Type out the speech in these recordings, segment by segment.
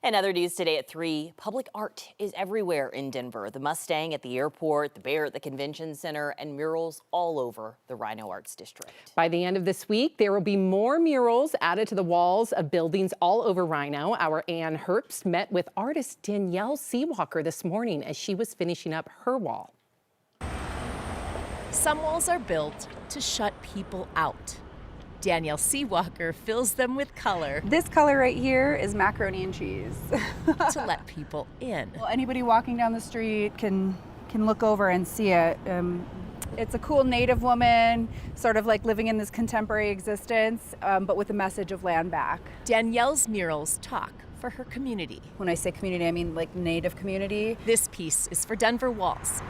And other news today at 3, public art is everywhere in Denver. The Mustang at the airport, the bear at the convention center, and murals all over the RiNo Arts District. By the end of this week, there will be more murals added to the walls of buildings all over RiNo. Our Ann Herbst met with artist Danielle Seewalker this morning as she was finishing up her wall. Some walls are built to shut people out. Danielle Seewalker fills them with color. This color right here is macaroni and cheese. To let people in. Well, anybody walking down the street can look over and see it. It's a cool Native woman, sort of like living in this contemporary existence, but with a message of land back. Danielle's murals talk for her community. When I say community, I mean like Native community. This piece is for Denver Walls,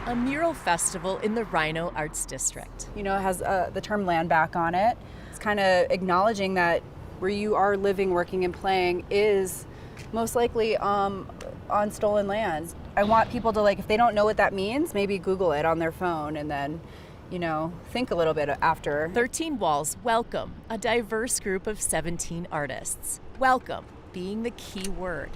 a mural festival in the RiNo Arts District. You know, it has the term land back on it. It's kind of acknowledging that where you are living, working, and playing is most likely on stolen lands. I want people to, like, if they don't know what that means, maybe Google it on their phone and then, you know, think a little bit after. 13 Walls welcome a diverse group of 17 artists. Welcome being the key word.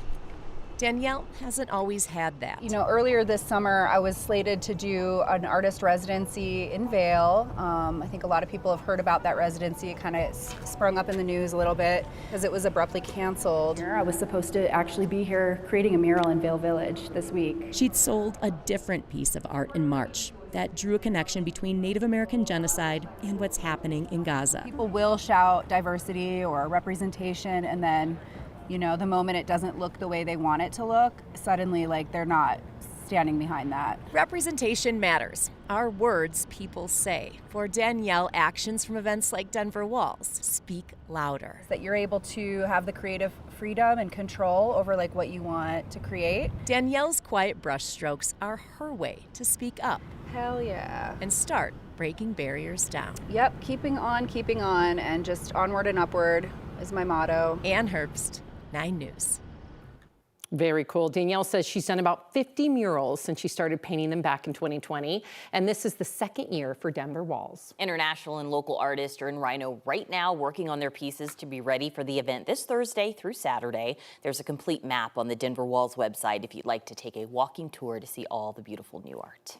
Danielle hasn't always had that. You know, earlier this summer, I was slated to do an artist residency in Vail. I think a lot of people have heard about that residency. It kind of sprung up in the news a little bit because it was abruptly canceled. I was supposed to actually be here creating a mural in Vail Village this week. She'd sold a different piece of art in March that drew a connection between Native American genocide and what's happening in Gaza. People will shout diversity or representation, and then, you know, the moment it doesn't look the way they want it to look, suddenly, like, they're not standing behind that. Representation matters. Our words people say. For Danielle, actions from events like Denver Walls speak louder. That you're able to have the creative freedom and control over, like, what you want to create. Danielle's quiet brushstrokes are her way to speak up. Hell yeah. And start breaking barriers down. Yep, keeping on, and just onward and upward is my motto. Ann Herbst, 9 News. Very cool. Danielle says she's done about 50 murals since she started painting them back in 2020, and this is the second year for Denver Walls. International and local artists are in RiNo right now working on their pieces to be ready for the event this Thursday through Saturday. There's a complete map on the Denver Walls website if you'd like to take a walking tour to see all the beautiful new art.